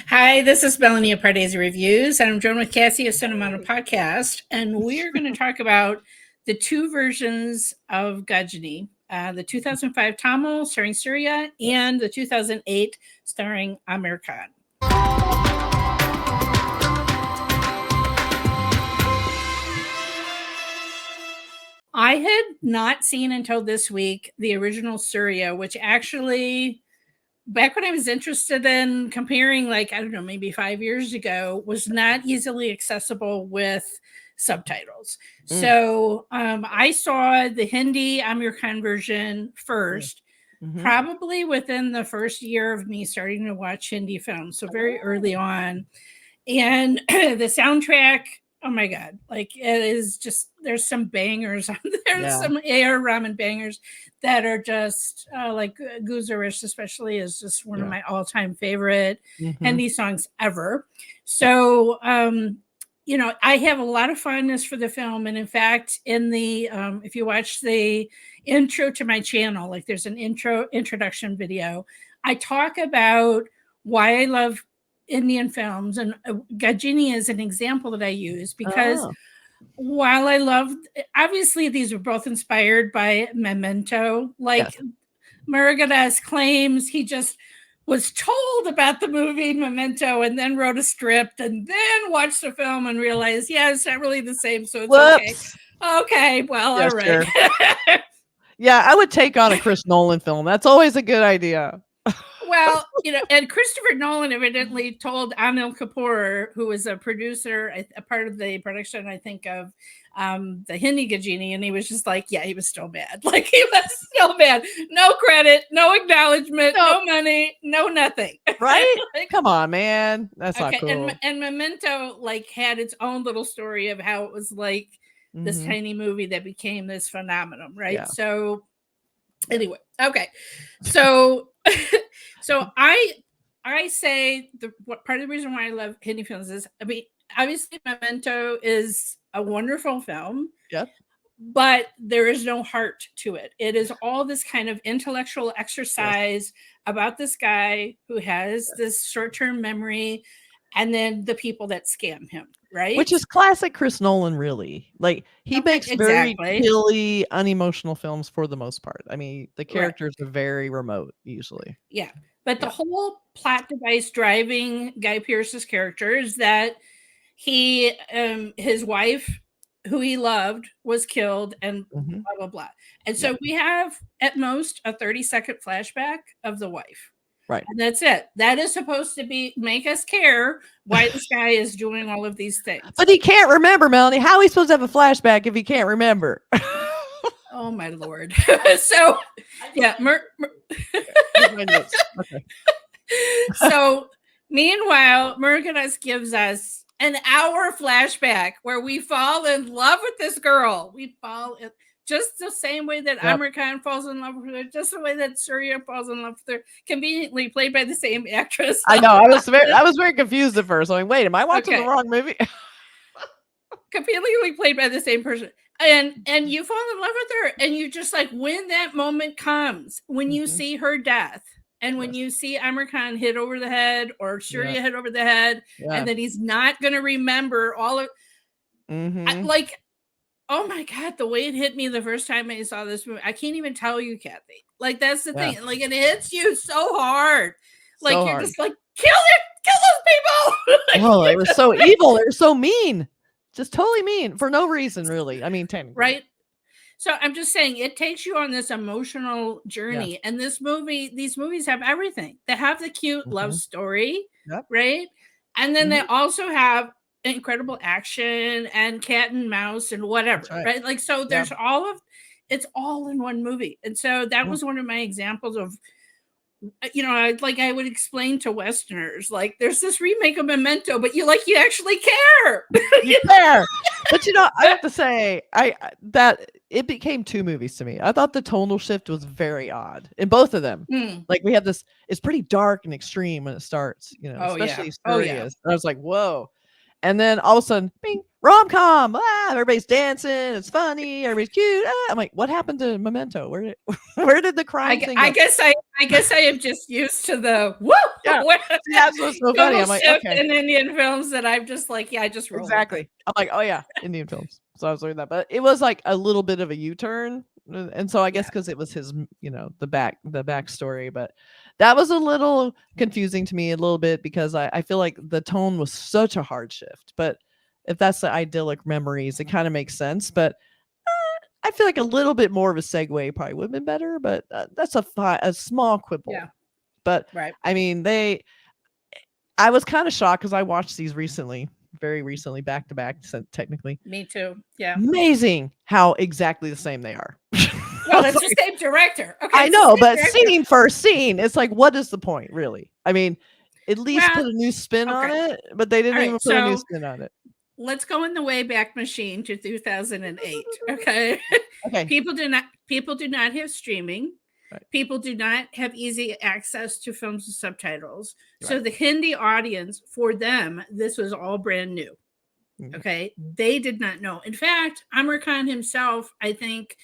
Hi, this is Melanie of Pardesi Reviews, and I'm joined with Cassie of Cinema Podcast, and we are going to talk about the two versions of Gajini, the 2005 Tamil starring Suriya and the 2008 starring Aamir Khan. I had not seen until this week the original Suriya, which actually back when I was interested in comparing, like, I don't know, maybe 5 years ago, was not easily accessible with subtitles. So I saw the Hindi Aamir Khan version first, probably within the first year of me starting to watch Hindi films. So very early on. And the soundtrack, oh my God, like it is just, there's some bangers on there, some A.R. Rahman bangers that are just like Guzarish, especially, is just one of my all-time favorite Hindi songs ever. So, I have a lot of fondness for the film. And in fact, in the, if you watch the intro to my channel, like there's an introduction video, I talk about why I love Indian films, and Gajini is an example that I use because while I loved, obviously these were both inspired by Memento. Like Murugadoss claims he just was told about the movie Memento and then wrote a script and then watched the film and realized, it's not really the same, so it's okay. Okay, well, all right. Sure. Yeah, I would take on a Chris Nolan film. That's always a good idea. Well, and Christopher Nolan evidently told Anil Kapoor, who was a producer, a part of the production, I think, of the Hindi Ghajini, and he was just like, he was still mad. Like, he was still mad. No credit, no acknowledgement, no money, no nothing. Right? Like, come on, man. That's not cool. And Memento, like, had its own little story of how it was like this tiny movie that became this phenomenon, right? Yeah. So, anyway, okay. So... So I say what part of the reason why I love Hindi films is, I mean, obviously Memento is a wonderful film. Yeah. But there is no heart to it. It is all this kind of intellectual exercise about this guy who has this short-term memory, and then the people that scam him, right? Which is classic Chris Nolan, really. Like, he makes very silly, unemotional films for the most part. I mean, the characters are very remote, usually. Yeah. But the whole plot device driving Guy Pearce's character is that he, his wife, who he loved, was killed, and blah, blah, blah. And so we have, at most, a 30-second flashback of the wife. Right. And that's it. That is supposed to make us care why this guy is doing all of these things. But he can't remember, Melanie. How are we supposed to have a flashback if he can't remember? Oh, my Lord. So, yeah. Okay. So, meanwhile, Murugadoss gives us an hour flashback where we fall in love with this girl. We fall in just the same way that Aamir Khan falls in love with her, just the way that Suriya falls in love with her, conveniently played by the same actress. I know. I was very confused at first. I'm like, wait, am I watching the wrong movie? Completely played by the same person. And you fall in love with her, and you just like, when that moment comes, when you see her death, and when you see Aamir Khan hit over the head, or Suriya hit over the head, and then he's not going to remember all of, like, oh my God, the way it hit me the first time I saw this movie, I can't even tell you, Kathy. Like, that's the thing. Like, it hits you so hard. Like, so you're just like, kill those people. Oh, they were so evil. They were so mean. Just totally mean for no reason, really. I mean, technically. Right. So I'm just saying, it takes you on this emotional journey. And these movies have everything. They have the cute love story, right? And then they also have incredible action and cat and mouse and whatever, right? Like, so there's it's all in one movie. And so that was one of my examples of, I would explain to Westerners, like, there's this remake of Memento, but you actually care. You care. But I have to say, that it became two movies to me. I thought the tonal shift was very odd in both of them. Like, we have this, it's pretty dark and extreme when it starts, especially Suriya's. I was like, whoa. And then all of a sudden, bing, rom-com. Everybody's dancing. It's funny. Everybody's cute. I'm like, what happened to Memento? Where did the crime thing go? I guess I am just used to the woo. Yeah, that's what's so funny. I'm like, okay. In Indian films that I'm just like, yeah, I just roll exactly. I'm like, oh yeah, Indian films. So I was learning that, but it was like a little bit of a U-turn, and so I guess because it was his, the backstory, but that was a little confusing to me a little bit because I feel like the tone was such a hard shift. But if that's the idyllic memories, it kind of makes sense. But I feel like a little bit more of a segue probably would have been better. But that's a small quibble. Yeah. But right. I mean, I was kind of shocked because I watched these very recently, back to back, technically. Me too. Yeah. Amazing how exactly the same they are. Well, it's the same director. Okay, I know, but scene for scene, it's like, what is the point, really? I mean, at least put a new spin on it, but they didn't even put a new spin on it. Let's go in the Wayback Machine to 2008. Okay. Okay. People do not have streaming. Right. People do not have easy access to films with subtitles. Right. So the Hindi audience, for them, this was all brand new. Okay. They did not know. In fact, Aamir Khan himself, I think,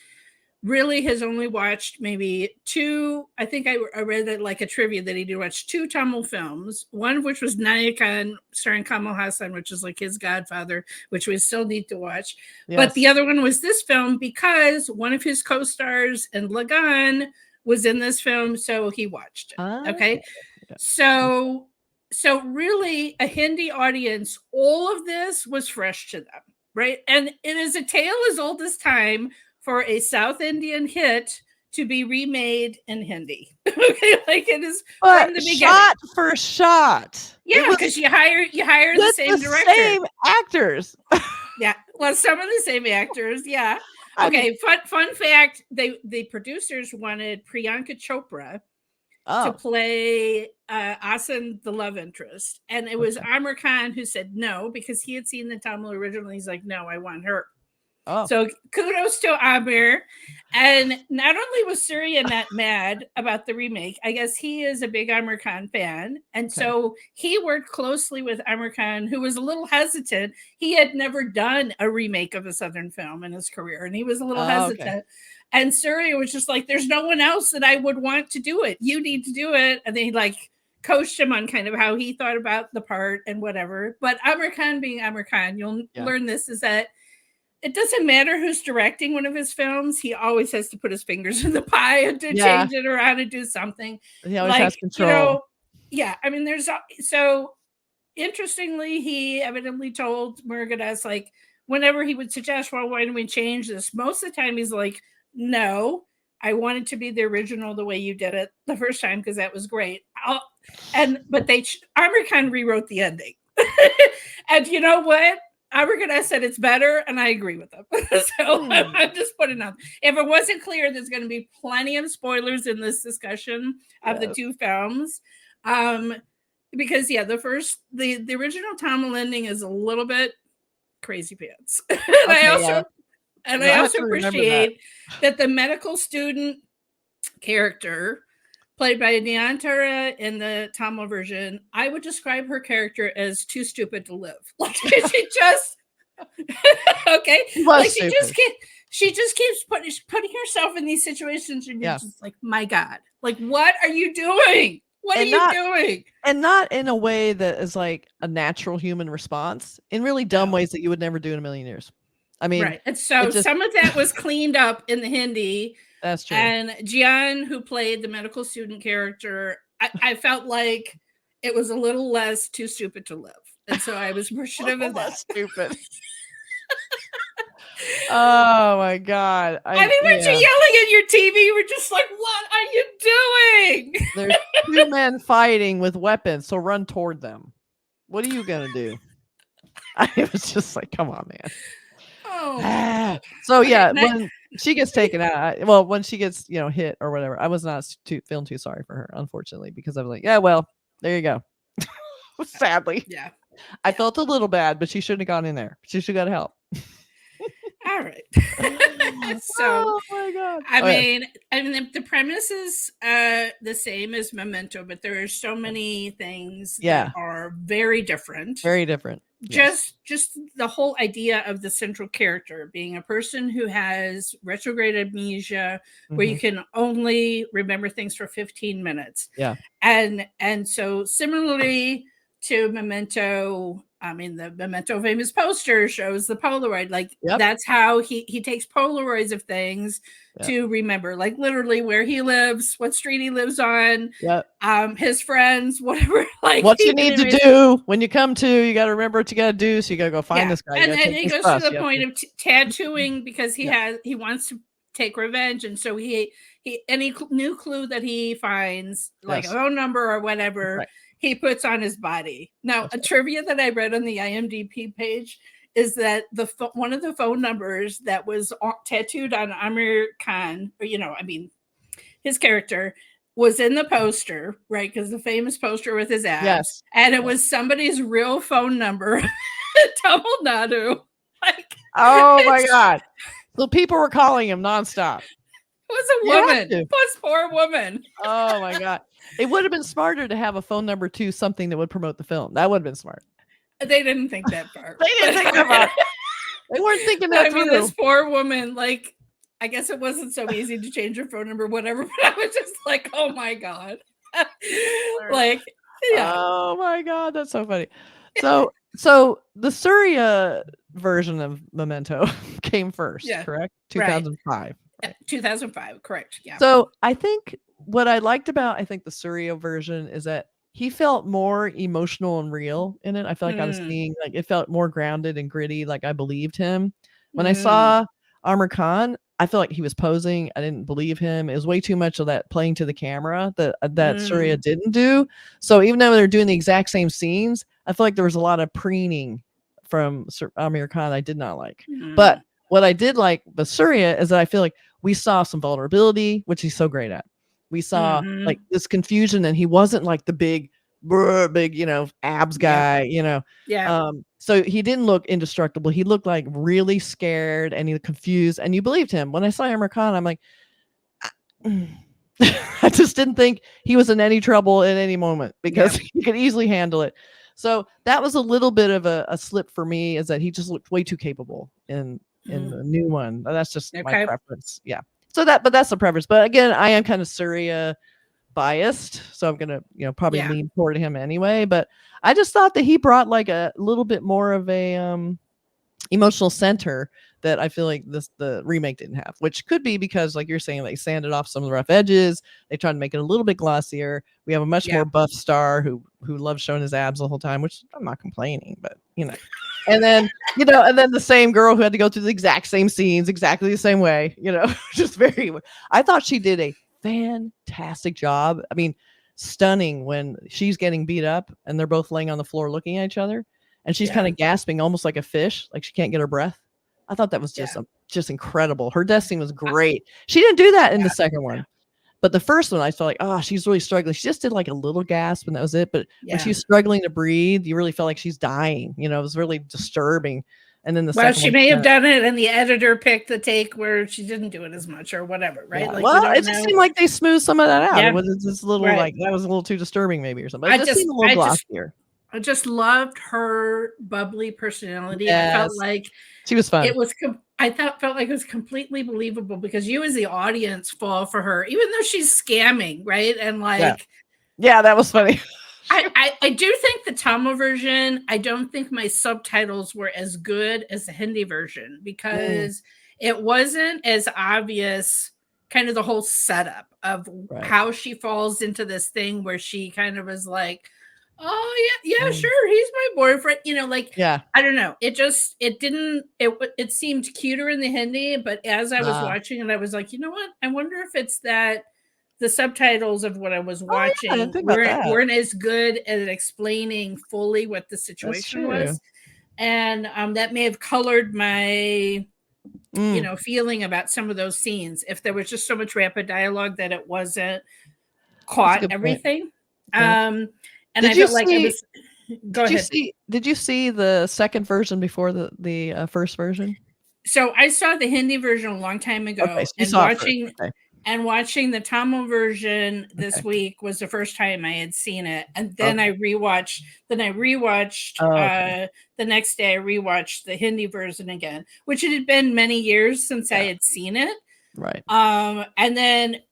really has only watched maybe two. I think I read that like a trivia that he did watch 2 Tamil films, one of which was Nayakan starring Kamal Hassan, which is like his godfather, which we still need to watch. Yes. But the other one was this film because one of his co-stars in Lagan was in this film, so he watched it. Okay. Yeah. So really a Hindi audience, all of this was fresh to them, right? And it is a tale as old as time for a South Indian hit to be remade in Hindi. Okay, like it is from the beginning. Shot for shot. Yeah, because you hire the same director. Same actors. Yeah. Well, some of the same actors, yeah. Okay, fun fact, the producers wanted Priyanka Chopra to play Asin, the love interest. And it was Aamir Khan who said no, because he had seen the Tamil original. He's like, no, I want her. So kudos to Aamir. And not only was Suriya not mad about the remake, I guess he is a big Aamir Khan fan. And so he worked closely with Aamir Khan, who was a little hesitant. He had never done a remake of a Southern film in his career, and he was a little hesitant. Okay. And Suriya was just like, there's no one else that I would want to do it. You need to do it. And they like coached him on kind of how he thought about the part and whatever. But Aamir Khan being Aamir Khan, you'll learn this, is that it doesn't matter who's directing one of his films. He always has to put his fingers in the pie and to change it around and do something. He always has control. I mean, so interestingly, he evidently told Murugadoss, like, whenever he would suggest, well, why don't we change this? Most of the time he's like, no, I want it to be the original the way you did it the first time, because that was great. But Aamir Khan rewrote the ending. And you know what? Murugadoss said it's better, and I agree with them. So I'm just putting up. If it wasn't clear, there's going to be plenty of spoilers in this discussion of the 2 films. Because the original Tamil ending is a little bit crazy pants. And I also appreciate that the medical student character played by Niyantara in the Tamil version, I would describe her character as too stupid to live. Like she just like she just keeps putting herself in these situations, and you're just like, my God, like what are you doing? What are you doing? And not in a way that is like a natural human response, in really dumb ways that you would never do in a million years. I mean, right. And so some of that was cleaned up in the Hindi. That's true. And Jiah, who played the medical student character, I felt like it was a little less too stupid to live. And so I was appreciative of that. Stupid. Oh my God. I mean, weren't you yelling at your TV? You were just like, what are you doing? There's 2 men fighting with weapons, so run toward them. What are you going to do? I was just like, come on, man. Oh. So when she gets taken out, when she gets hit or whatever, I was not feeling too sorry for her, unfortunately, because I was like, yeah, well, there you go. Sadly, I felt a little bad, but she shouldn't have gone in there. She should have got help. All right. So, oh my God. I mean, the premise is the same as Memento, but there are so many things that are very different. Very different. just the whole idea of the central character being a person who has retrograde amnesia, where you can only remember things for 15 minutes. Yeah. And so similarly to Memento, I mean, the Memento famous poster shows the Polaroid. Like, that's how he takes Polaroids of things to remember, like literally where he lives, what street he lives on, his friends, whatever. Like, what you need to do when you come to, you got to remember what you got to do. So you got to go find this guy. And then he goes to the point of tattooing because he wants to take revenge. And so he any new clue that he finds, like a phone number or whatever, he puts on his body. Now, a trivia that I read on the IMDb page is that one of the phone numbers that was tattooed on Aamir Khan, or, I mean, his character, was in the poster, right? Because the famous poster with his abs, and it was somebody's real phone number in Tamil Nadu. Like, oh my God! So people were calling him nonstop. It was a woman. It was poor woman. Oh my God! It would have been smarter to have a phone number to something that would promote the film. That would have been smart. They didn't think that far. They didn't think that far. They weren't thinking that through. I mean, this poor woman, like, I guess it wasn't so easy to change her phone number, whatever, but I was just like, oh my God. Like, oh my God, that's so funny. So the Suriya version of Memento came first, correct? 2005. Right. 2005, correct. Yeah. So I think what I liked about the Suriya version is that he felt more emotional and real in it. I felt like I was seeing, like, it felt more grounded and gritty. Like, I believed him. When I saw Aamir Khan, I felt like he was posing. I didn't believe him. It was way too much of that playing to the camera that Suriya didn't do. So even though they're doing the exact same scenes, I feel like there was a lot of preening from Aamir Khan I did not like. But what I did like with Suriya is that I feel like we saw some vulnerability, which he's so great at. We saw like this confusion, and he wasn't like the big, abs guy, so he didn't look indestructible. He looked like really scared and he confused, and you believed him. When I saw Aamir Khan, I'm like, I just didn't think he was in any trouble at any moment because he could easily handle it. So that was a little bit of a slip for me, is that he just looked way too capable in the new one. That's just my preference. Yeah. So but that's the preference. But again, I am kind of Suriya biased, so I'm gonna probably lean toward him anyway. But I just thought that he brought like a little bit more of a emotional center that I feel like the remake didn't have, which could be because, like you're saying, they sanded off some of the rough edges. They tried to make it a little bit glossier. We have a much more buff star who loves showing his abs the whole time, which I'm not complaining, but and then and then the same girl who had to go through the exact same scenes exactly the same way, just very. I thought she did a fantastic job. I mean, stunning when she's getting beat up and they're both laying on the floor looking at each other, and she's kind of gasping almost like a fish, like she can't get her breath. I thought that was just incredible. Her death scene was great. She didn't do that in the second one, but the first one I felt like, oh, she's really struggling. She just did like a little gasp and that was it. But when she's struggling to breathe, you really felt like she's dying. It was really disturbing. And then she may have done it, and the editor picked the take where she didn't do it as much or whatever, right? Yeah. Like, it just seemed like they smoothed some of that out. It was just a little like that was a little too disturbing, maybe, or something. It just seemed a little glossier. I just loved her bubbly personality. Yes. I felt like she was fun. Felt like it was completely believable because you as the audience fall for her, even though she's scamming, right? And like, yeah, that was funny. I do think the Tamil version, I don't think my subtitles were as good as the Hindi version because it wasn't as obvious, kind of the whole setup of how she falls into this thing where she kind of was like, oh yeah, sure, he's my boyfriend, I don't know, it seemed cuter in the Hindi, but as I was watching it, I was like, you know what, I wonder if it's that the subtitles of what I was watching weren't as good at explaining fully what the situation was, and that may have colored my feeling about some of those scenes if there was just so much rapid dialogue that it wasn't caught everything. And I felt like it was. Go ahead. Did you see the second version before the first version? So I saw the Hindi version a long time ago, okay, so and watching And watching the Tamil version this week was the first time I had seen it, and then I rewatched. Then I rewatched. The next day, I rewatched the Hindi version again, which it had been many years since I had seen it. Right. And then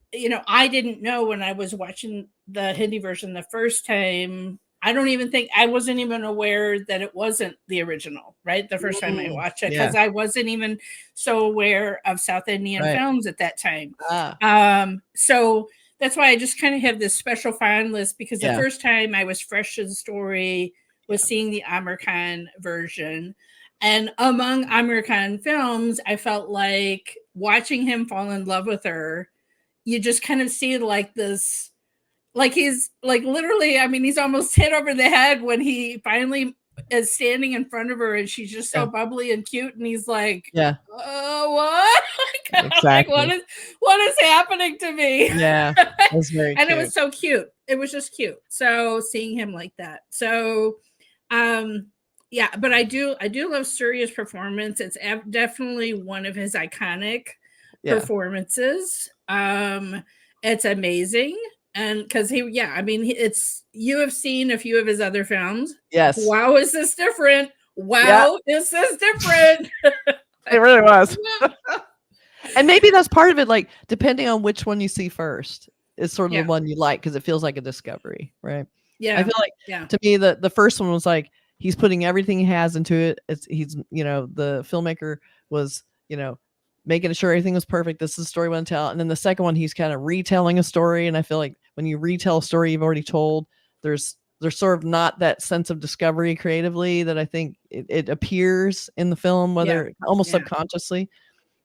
I didn't know when I was watching the Hindi version the first time. I wasn't even aware that it wasn't the original, right? The first time I watched it, because I wasn't even so aware of South Indian films at that time. So that's why I just kind of have this special fondness, because the first time I was fresh to the story was seeing the Aamir Khan version. And among Aamir Khan films, I felt like watching him fall in love with her, you just kind of see like this, like he's like literally, I mean, he's almost hit over the head when he finally is standing in front of her and she's just so bubbly and cute. And he's like, what? Exactly. Like, what is happening to me? Yeah. It was very and cute. it was so cute. It was just cute. So seeing him like that. So, yeah, but I do love Suriya's performance. It's definitely one of his iconic performances. It's amazing. And because you have seen a few of his other films. Yes. Wow, is this different? Wow, is this different? It really was. And maybe that's part of it. Like, depending on which one you see first is sort of the one you like, because it feels like a discovery, right? Yeah. I feel like to me, the first one was like, he's putting everything he has into it. He's the filmmaker was, making sure everything was perfect. This is the story we want to tell. And then the second one, he's kind of retelling a story. And I feel like when you retell a story you've already told, there's sort of not that sense of discovery creatively that I think it appears in the film, whether almost subconsciously.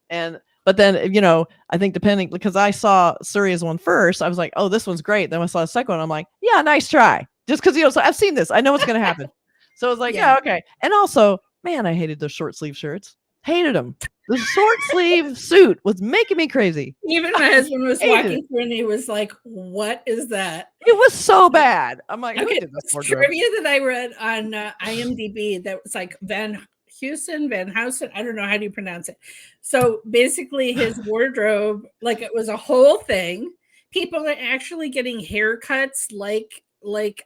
But then, I think depending, because I saw Suriya's one first, I was like, oh, this one's great. Then I saw the second one, I'm like, yeah, nice try. Just because, so I've seen this. I know what's going to happen. So I was like, yeah, okay. And also, man, I hated those short sleeve shirts. Hated them. The short sleeve suit was making me crazy. Even my husband was walking through and he was like, what is that? It was so bad. I'm like, okay, this trivia that I read on IMDb that was like Van Housen, I don't know, how do you pronounce it? So basically his wardrobe, like it was a whole thing. People are actually getting haircuts like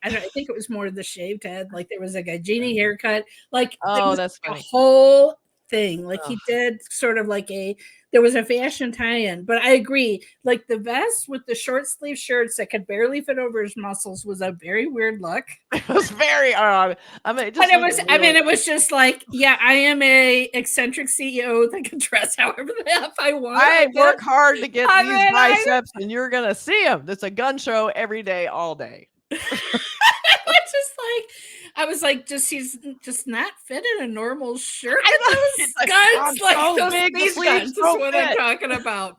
I think it was more the shaved head. Like there was a Gajini haircut. Like that's funny. A whole thing. Like he did sort of like there was a fashion tie-in. But I agree. Like the vest with the short sleeve shirts that could barely fit over his muscles was a very weird look. It was very odd. It was just like, I am a eccentric CEO that can dress however the F I want. I work hard to get these biceps, and you're gonna see them. It's a gun show every day, all day. I was like, he's just not fit in a normal shirt. Those guns, these guns is what I'm talking about.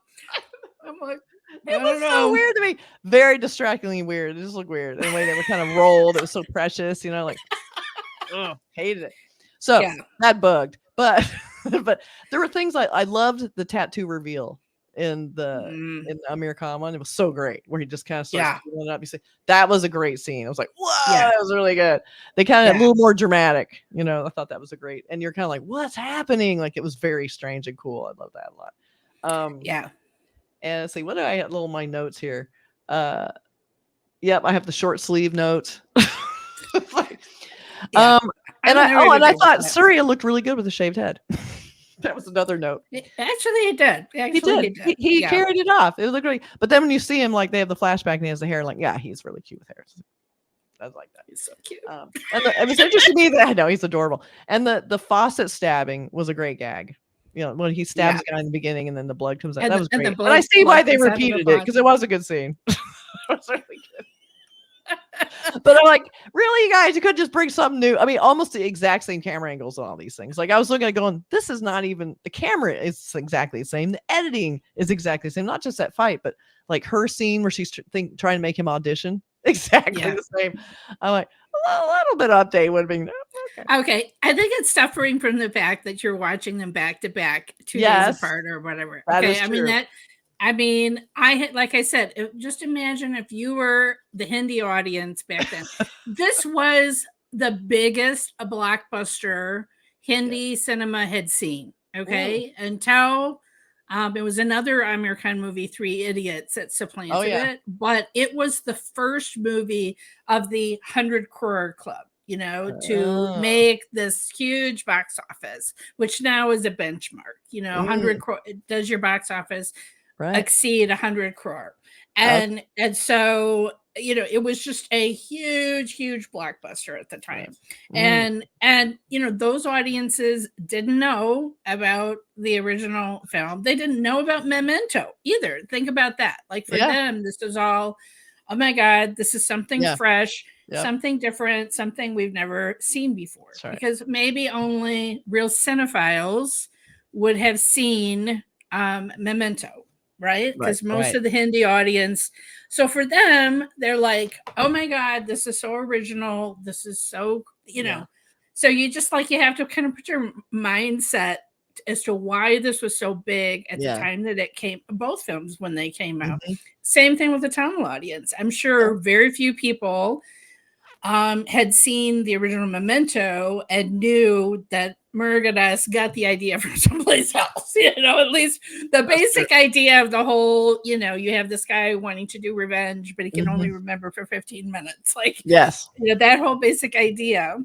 I'm like, it was so weird to me. Very distractingly weird. It just looked weird. The way they were kind of rolled. It was so precious, like, hated it. So that bugged. But there were things I loved the tattoo reveal in the Aamir Khan one. It was so great where he just kind of starts pulling it up. You see, that was a great scene. I was like, whoa, that was really good. They kind of a little more dramatic, I thought that was a great, and you're kind of like, what's happening? Like, it was very strange and cool. I love that a lot. And let's see, what do I have? My notes here. I have the short sleeve note. And I thought Suriya looked really good with a shaved head. That was another note. Actually, it did. He did. He carried it off. It looked great. But then when you see him, like they have the flashback and he has the hair, like, he's really cute with hair. I was like that. He's so cute. And it was interesting to me that I know he's adorable. And the faucet stabbing was a great gag. When he stabs the guy in the beginning and then the blood comes out. That was great. And I see why they repeated it, because it was a good scene. It was really good. But I'm like, really, you guys, you could just bring something new. I mean, almost the exact same camera angles on all these things. Like I was looking at going, this is not even, the camera is exactly the same. The editing is exactly the same. Not just that fight, but like her scene where she's trying to make him audition. Exactly the same. I'm like, a little bit of update would have been okay. I think it's suffering from the fact that you're watching them back to back 2 days apart or whatever. That is true. Like I said, just imagine if you were the Hindi audience back then. This was the biggest a blockbuster Hindi cinema had seen. Okay. Until It was another Aamir Khan movie, Three Idiots, that supplanted yeah. it, but it was the first movie of the 100 Crore Club, you know, to Oh. make this huge box office, which now is a benchmark. You know, 100 crore, does your box office Right. exceed 100 crore? And so, you know, it was just a huge blockbuster at the time. Yes. And you know, those audiences didn't know about the original film. They didn't know about Memento either. Think about that. Like for them, this is all, oh my God, this is something fresh, something different, something we've never seen before. Right. Because maybe only real cinephiles would have seen Memento. Right? Because most of the Hindi audience, so for them, they're like, oh my God, this is so original. This is so, you know, so you just like, you have to kind of put your mindset as to why this was so big at the time that it came, both films when they came out. Same thing with the Tamil audience. I'm sure very few people had seen the original Memento and knew that Murugadoss got the idea from someplace else. You know, at least the basic idea of the whole, you know, you have this guy wanting to do revenge, but he can only remember for 15 minutes. Like, you know, that whole basic idea.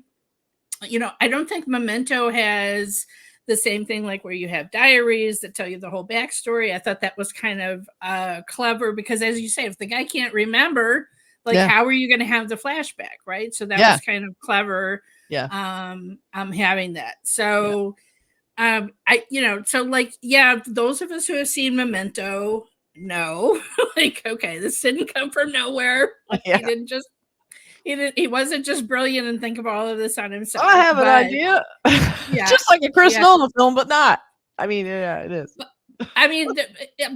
You know, I don't think Memento has the same thing, like where you have diaries that tell you the whole backstory. I thought that was kind of clever because, as you say, if the guy can't remember, like, how are you going to have the flashback, right? So that was kind of clever. I'm having that. So, you know, so like, those of us who have seen Memento know, like, okay, this didn't come from nowhere. He wasn't just brilliant and think of all of this on himself. I have an idea. Just like a Chris Nolan film, but not. I mean, it is. I mean,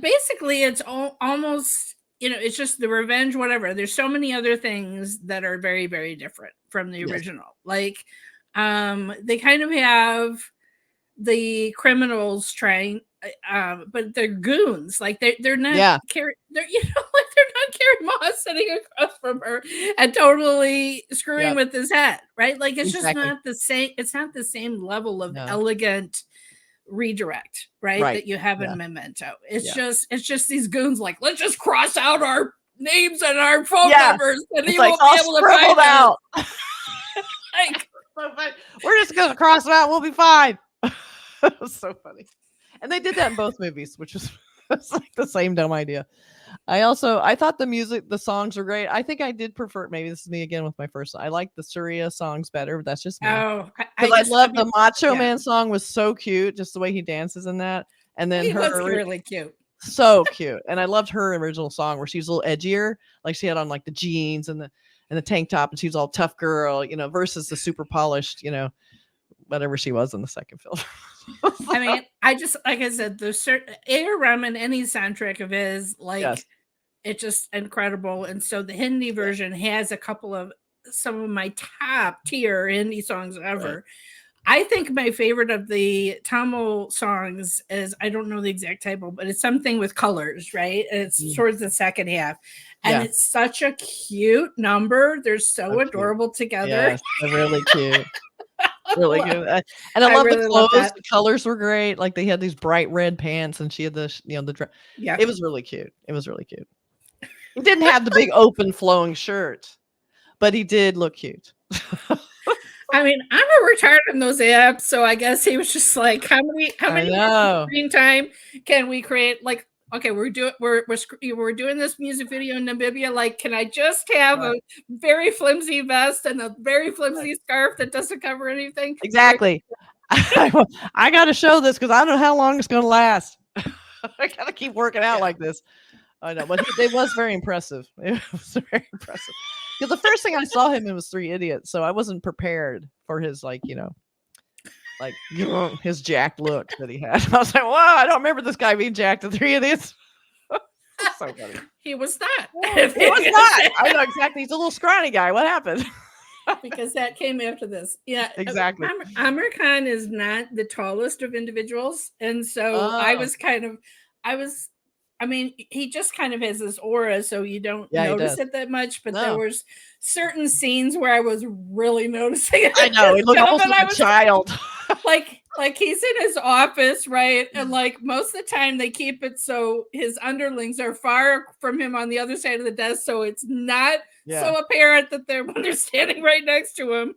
basically, it's almost, you know, it's just the revenge, whatever. There's so many other things that are very, very different from the original. Like, they kind of have the criminals trying, but they're goons. Like they're not Carrie. They're, you know, like they're not Carrie Moss sitting across from her and totally screwing with his head, right? Like it's just not the same. It's not the same level of elegant redirect, right? That you have in Memento. It's just these goons like, let's just cross out our names and our phone numbers and he won't be able to find out. Like, we're just gonna cross it out, we'll be fine. It was so funny. And they did that in both movies, which was like the same dumb idea. I thought the songs were great. I think I did prefer, maybe this is me again with my first, I like the Suriya songs better, but that's just me. Oh, I love the Macho Man song, was so cute, just the way he dances in that. And then he was really cute. So cute. And I loved her original song where she was a little edgier, like she had on like the jeans and the tank top, and she was all tough girl, you know, versus the super polished, you know, whatever she was in the second film. I mean, I just, like I said, there's certain A.R. Rahman, any soundtrack of his, like, it's just incredible. And so the Hindi version has a couple of some of my top tier Hindi songs ever. I think my favorite of the Tamil songs is, I don't know the exact title, but it's something with colors, right? And it's towards the second half. And it's such a cute number. They're so adorable together. Yes, they're really cute. Really good. And I love the clothes. The colors were great. Like they had these bright red pants and she had the, you know, the dress. It was really cute. It was really cute. He didn't have the big open flowing shirt, but he did look cute. I mean, I'm a retard in those apps, so I guess he was just like, how many screen time can we create? Like, okay, we're doing this music video in Namibia. Like, can I just have a very flimsy vest and a very flimsy scarf that doesn't cover anything? Exactly. I got to show this because I don't know how long it's going to last. I got to keep working out like this. I know, but it was very impressive. It was very impressive. Because the first thing I saw him in was Three Idiots, so I wasn't prepared for his, like, you know, his jacked look that he had. I was like, wow, I don't remember this guy being jacked in Three Idiots. So funny. He was not. He was not. I know exactly. He's a little scrawny guy. What happened? Because that came after this. Yeah, exactly. Aamir Khan is not the tallest of individuals, and so I mean, he just kind of has this aura, so you don't notice it that much. But there was certain scenes where I was really noticing it. I know. He looked almost like a child. Like like he's in his office, right? And like most of the time they keep it so his underlings are far from him on the other side of the desk, so it's not so apparent that they're when they're standing right next to him.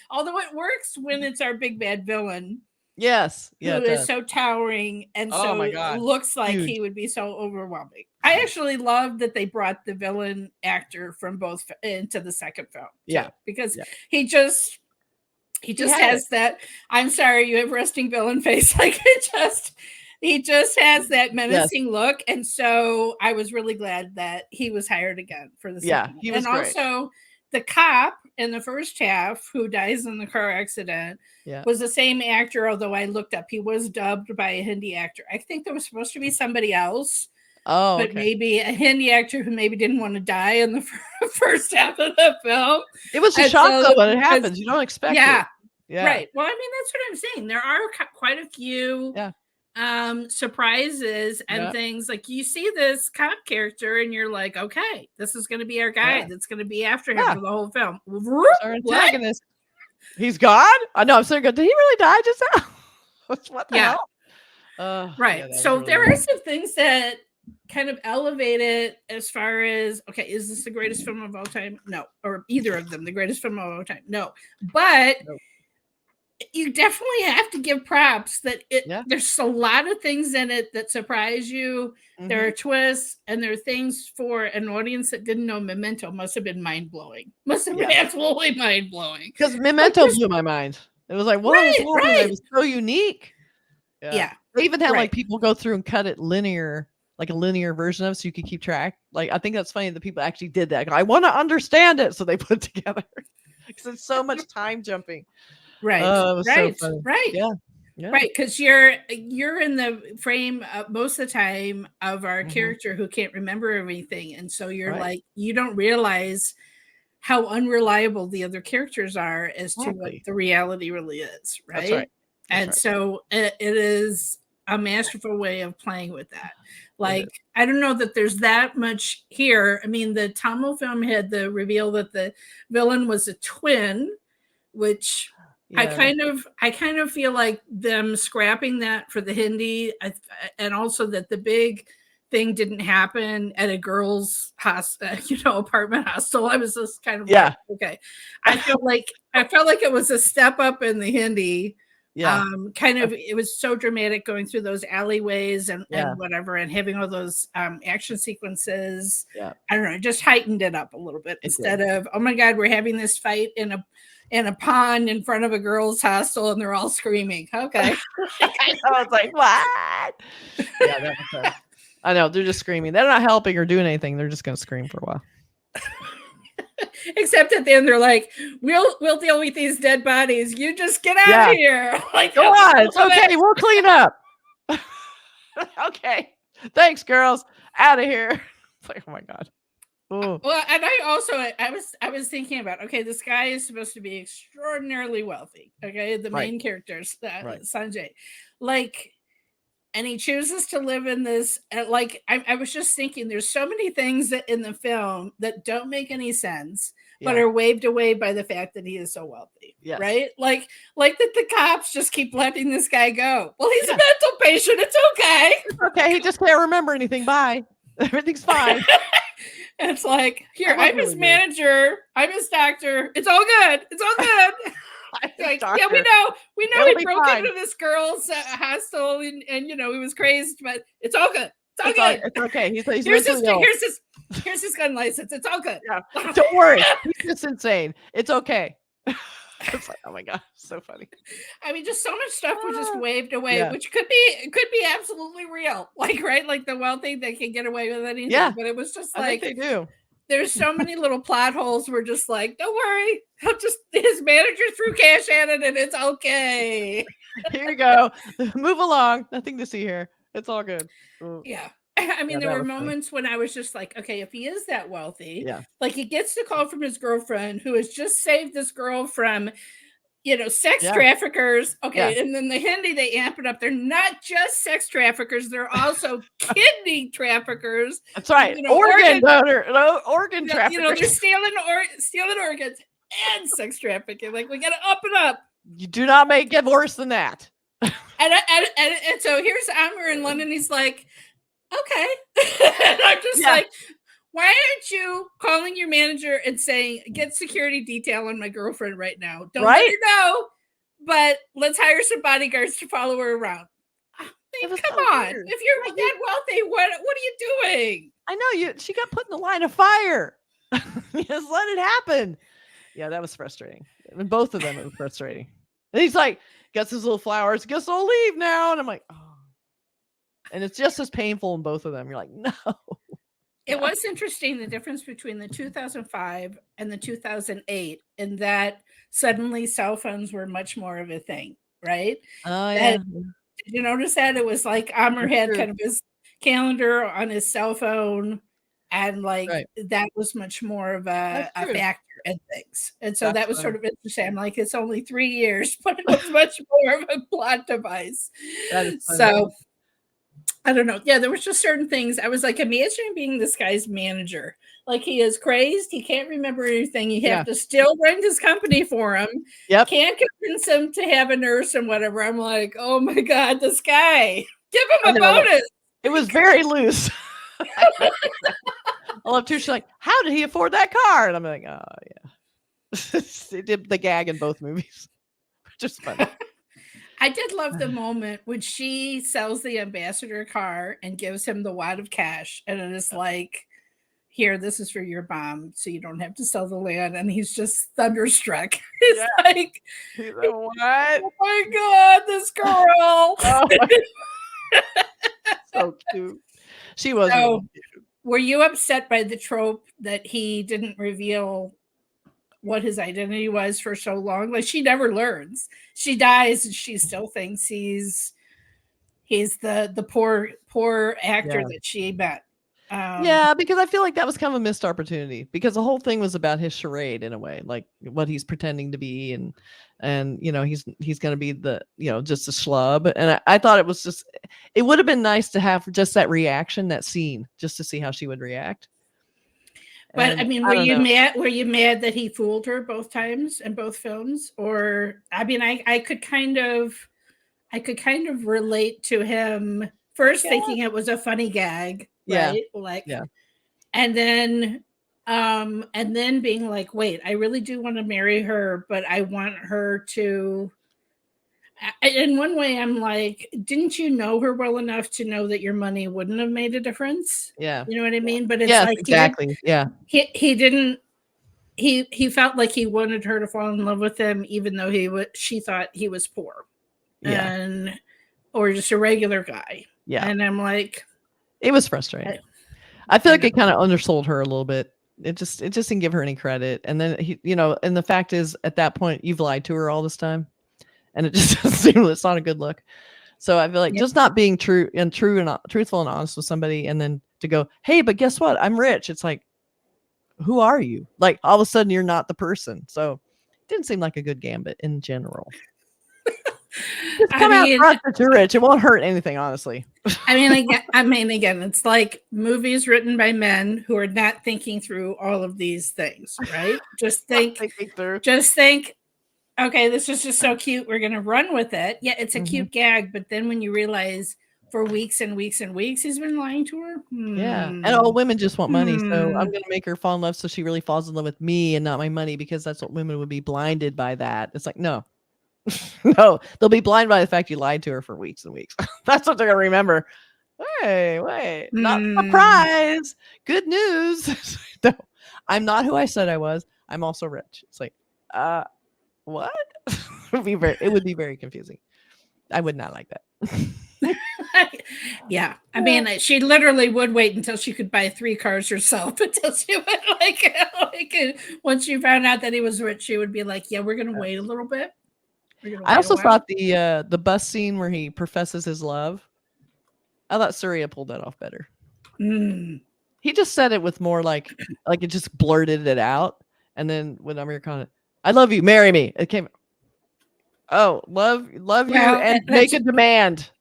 Although it works when it's our big bad villain. Yes. Yeah. Who is so towering and so my God. it looks like he would be so overwhelming. I actually love that they brought the villain actor from both into the second film. Yeah. Because he just has that, I'm sorry, you have resting villain face. Like he just has that menacing look. And so I was really glad that he was hired again for the second. He was and great. Also the cop in the first half who dies in the car accident was the same actor, although I looked up, he was dubbed by a Hindi actor. I think there was supposed to be somebody else. But maybe a Hindi actor who maybe didn't want to die in the first half of the film. It was a shock though when it happens. You don't expect it. Yeah. Right. Well, I mean, that's what I'm saying. There are quite a few surprises and things. Like you see this cop character and you're like, okay, this is going to be our guy that's going to be after him for the whole film. Our antagonist. He's gone? I know. I'm so good. Did he really die just now? What the hell? Right. So really there are some things that kind of elevate it as far as, okay, is this the greatest film of all time? No. Or either of them the greatest film of all time? No. But you definitely have to give props that there's a lot of things in it that surprise you. There are twists and there are things for an audience that didn't know Memento must have been mind-blowing. Must have been absolutely mind-blowing. Because Memento blew my mind. It was like, what is happening? It was so unique. Yeah. They even had like people go through and cut it linear, like a linear version of it so you could keep track. Like I think that's funny that people actually did that. I want to understand it, so they put it together. Because it's so much time jumping. Right. Right. Because you're in the frame most of the time of our character who can't remember everything. And so you're like, you don't realize how unreliable the other characters are as to what the reality really is. Right. That's right. And so it is a masterful way of playing with that. Like, I don't know that there's that much here. I mean, the Tamil film had the reveal that the villain was a twin, which I kind of feel like them scrapping that for the Hindi, and also that the big thing didn't happen at a girls' apartment hostel. I was just kind of like, okay. I felt like it was a step up in the Hindi. It was so dramatic going through those alleyways and whatever, and having all those action sequences. I don't know, just heightened it up a little bit instead of, oh my God, we're having this fight in a pond in front of a girls' hostel and they're all screaming. Okay. I was like, what? That was fun. I know, they're just screaming. They're not helping or doing anything. They're just going to scream for a while. Except at the end, they're like, "We'll deal with these dead bodies. You just get out of here." Like, go on, it's okay. We'll clean up. Okay, thanks, girls. Out of here. It's like, oh my God. Ooh. Well, and I was thinking about, okay, this guy is supposed to be extraordinarily wealthy. Okay, the main characters, Sanjay, like. And he chooses to live in this, like, I was just thinking, there's so many things that in the film that don't make any sense, but are waved away by the fact that he is so wealthy, right? Like that the cops just keep letting this guy go. Well, he's a mental patient. It's okay. It's okay. He just can't remember anything. Bye. Everything's fine. It's like, here, I'm his manager. I'm his doctor. It's all good. It's all good. Like, yeah, we know he broke into this girl's hostel and he was crazed, but it's all good. It's all good. It's okay. He's here's his gun license. It's all good. Yeah. Don't worry. He's just insane. It's okay. It's like, oh my God, so funny. I mean, just so much stuff was just waved away, which could be absolutely real. Like, right? Like the wealthy, they can get away with anything. Yeah. But it was just like, I think they do. There's so many little plot holes. We're just like, don't worry. His manager threw cash at it and it's okay. Here you go. Move along. Nothing to see here. It's all good. Ooh. Yeah. I mean, there were moments when I was just like, okay, if he is that wealthy, like he gets the call from his girlfriend who has just saved this girl from, sex traffickers. Okay. And then the Hindi, they amp it up. They're not just sex traffickers. They're also kidney traffickers. That's right. Organ traffickers. They're stealing organs and sex trafficking. Like, we got to up it up. You do not get worse than that. And so here's Aamir in London. He's like, okay. And I'm just like, why aren't you calling your manager and saying, get security detail on my girlfriend right now? Don't let her know, but let's hire some bodyguards to follow her around. I mean, come on. Weird. If you're that wealthy, what are you doing? I know she got put in the line of fire. Just let it happen. Yeah, that was frustrating. And both of them, it was frustrating. And he's like, gets his little flowers, guess I'll leave now. And I'm like, oh. And it's just as painful in both of them. You're like, no. It was interesting, the difference between the 2005 and the 2008, in that suddenly cell phones were much more of a thing, right? Oh, yeah. Did you notice that? It was like Aamir had kind of his calendar on his cell phone, and like that was much more of a factor in things. And so that was sort of interesting. I'm like, it's only 3 years, but it was much more of a plot device. So I don't know. Yeah, there was just certain things. I was like, imagine being this guy's manager. Like, he is crazed. He can't remember anything. You have to still run his company for him. Yep. Can't convince him to have a nurse and whatever. I'm like, oh my God, this guy. Give him a bonus. It was very loose. I love too. She's like, how did he afford that car? And I'm like, oh yeah. They did the gag in both movies. Just funny. I did love the moment when she sells the ambassador car and gives him the wad of cash. And it is like, here, this is for your mom, so you don't have to sell the land. And he's just thunderstruck. He's like, what? Oh my God, this girl. Oh so cute. She was really cute. Were you upset by the trope that he didn't reveal what his identity was for so long? Like, she never learns. She dies and she still thinks he's the poor actor that she met. Yeah, because I feel like that was kind of a missed opportunity, because the whole thing was about his charade in a way, like what he's pretending to be, and you know, he's going to be the, you know, just a schlub. And I thought it would have been nice to have just that reaction, that scene, just to see how she would react. But I mean, were you mad that he fooled her both times in both films? Or I mean, I could kind of relate to him first thinking it was a funny gag, right? Like, and then being like, wait, I really do want to marry her, but I want her to. In one way, I'm like, didn't you know her well enough to know that your money wouldn't have made a difference? Yeah. You know what I mean? But it's like, exactly. He didn't, he felt like he wanted her to fall in love with him, even though she thought he was poor or just a regular guy. Yeah. And I'm like, it was frustrating. I feel like it kind of undersold her a little bit. It just didn't give her any credit. And then and the fact is, at that point, you've lied to her all this time. And it just it's not a good look. So I feel like just not being true and truthful and honest with somebody, and then to go, hey, but guess what? I'm rich. It's like, who are you? Like, all of a sudden you're not the person. So it didn't seem like a good gambit in general. Just come out front that you're rich. It won't hurt anything, honestly. I mean, again, it's like movies written by men who are not thinking through all of these things, right? Just think, okay, this is just so cute. We're going to run with it. Yeah, it's a cute gag. But then when you realize for weeks and weeks and weeks, he's been lying to her. Yeah. And all women just want money. So I'm going to make her fall in love so she really falls in love with me and not my money, because that's what women would be blinded by that. It's like, no. No, they'll be blinded by the fact you lied to her for weeks and weeks. That's what they're going to remember. Hey, wait, not surprise. Good news. No, I'm not who I said I was. I'm also rich. It's like, what? It would be very confusing. I would not like that. Yeah, I mean, she literally would wait until she could buy 3 cars herself, until she would like once she found out that he was rich, she would be like, yeah, we're gonna wait a little bit. I also thought the bus scene where he professes his love, I thought Suriya pulled that off better. He just said it with more like it just blurted it out. And then when Aamir Khan, I love you, marry me, it came, oh, love you and make a demand.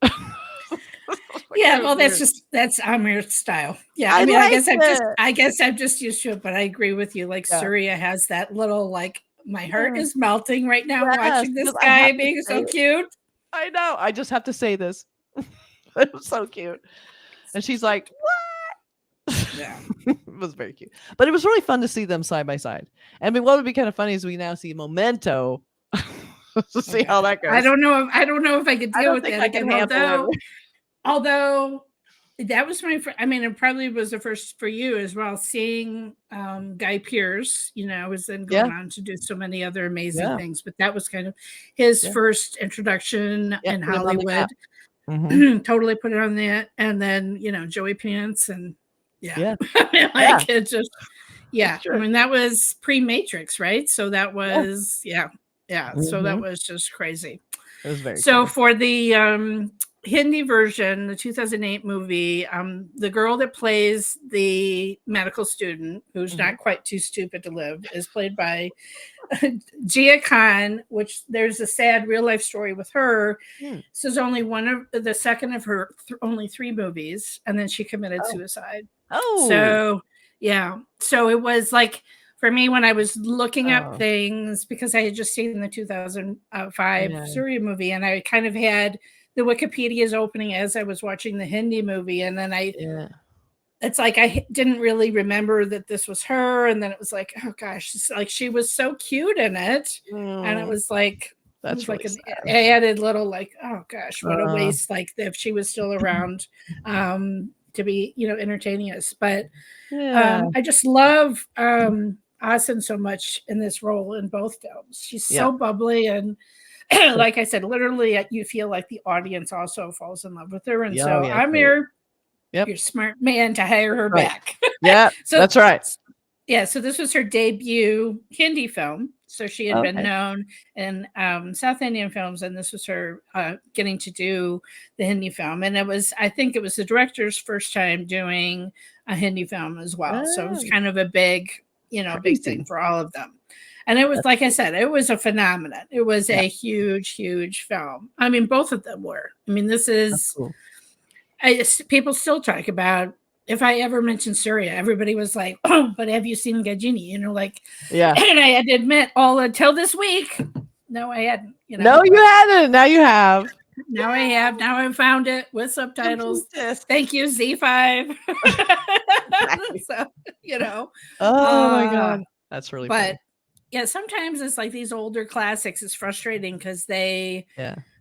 Yeah, well, that's Aamir's style. Yeah, I mean, I guess I'm just used to it, but I agree with you. Like, Suriya has that little, like, my heart is melting right now watching this guy being so cute. I know. I just have to say this. It was so cute. And she's like, what? Yeah. It was very cute. But it was really fun to see them side by side. I mean, what would be kind of funny is we now see Memento to see how that goes. I don't know if I could deal with think that I can again. handle it. Although that was I mean, it probably was the first for you as well, seeing Guy Pearce, was then going on to do so many other amazing things. But that was kind of his first introduction in Hollywood. Totally put it on that. And then, Joey Pants and it just, I mean, that was pre-Matrix, right? So that was, so that was just crazy. It was very so cool. For the Hindi version, the 2008 movie, the girl that plays the medical student, who's not quite too stupid to live, is played by Jiah Khan, which there's a sad real life story with her. This is only the second of her only 3 movies, and then she committed suicide. So it was like, for me, when I was looking up things, because I had just seen the 2005 Suriya movie, and I kind of had the Wikipedia's opening as I was watching the Hindi movie, and then it's like I didn't really remember that this was her, and then it was like, oh gosh, it's like she was so cute in it, and it was like that's really like an added little like, oh gosh, what a waste! Like if she was still around to be entertaining us, but I just love Asin so much in this role in both films. She's so bubbly and. Like I said, literally, you feel like the audience also falls in love with her, and so Aamir, you're a smart man to hire her back. So that's right. Yeah, so this was her debut Hindi film. So she had been known in South Indian films, and this was her getting to do the Hindi film. And I think it was the director's first time doing a Hindi film as well. So it was kind of a big, big thing for all of them. And it was, like I said, it was a phenomenon. It was a huge, huge film. I mean, both of them were. I mean, this is, people still talk about, if I ever mentioned Suriya, everybody was like, oh, but have you seen Gajini? And I had to admit, all until this week, no, I hadn't. No, you hadn't. Now you have. Now I have. Now I've found it with subtitles. Thank you, Z5. So, Oh my God. That's really funny. Yeah, sometimes it's like these older classics. It's frustrating because they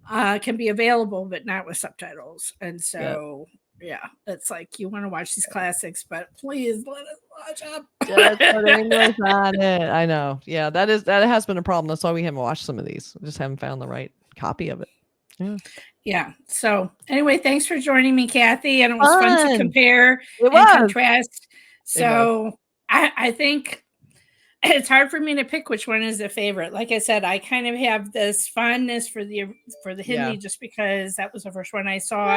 can be available, but not with subtitles. And so, it's like you want to watch these classics, but please let us watch up. Just put English on it. I know. Yeah, that has been a problem. That's why we haven't watched some of these. We just haven't found the right copy of it. Yeah. So anyway, thanks for joining me, Kathy. And it was fun to compare and contrast. So I think it's hard for me to pick which one is the favorite. Like I said, I kind of have this fondness for the Hindi just because that was the first one I saw,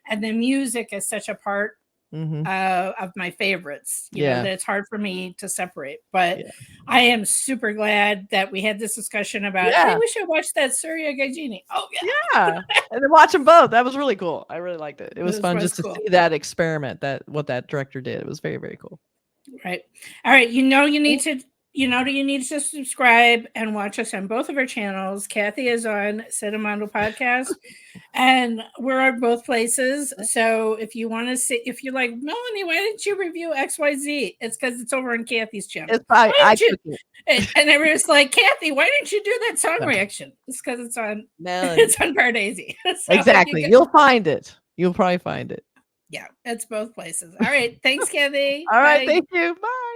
and the music is such a part of my favorites. You know, that it's hard for me to separate. But I am super glad that we had this discussion about. Hey, we should watch that Suriya Gajini. Oh and then watch them both. That was really cool. I really liked it. It was fun just to see that experiment. What that director did. It was very, very cool. Right. All right. You need to subscribe and watch us on both of our channels. Kathy is on Cinemando Podcast, and we're on both places. So if you want to see, if you're like, Melanie, why didn't you review XYZ? It's because it's over on Kathy's channel. It's probably, and everyone's like, Kathy, why didn't you do that song reaction? It's because it's on Melanie. It's on Pardesi. So exactly. You'll find it. You'll probably find it. Yeah, it's both places. All right. Thanks, Kathy. All right. Thank you. Bye.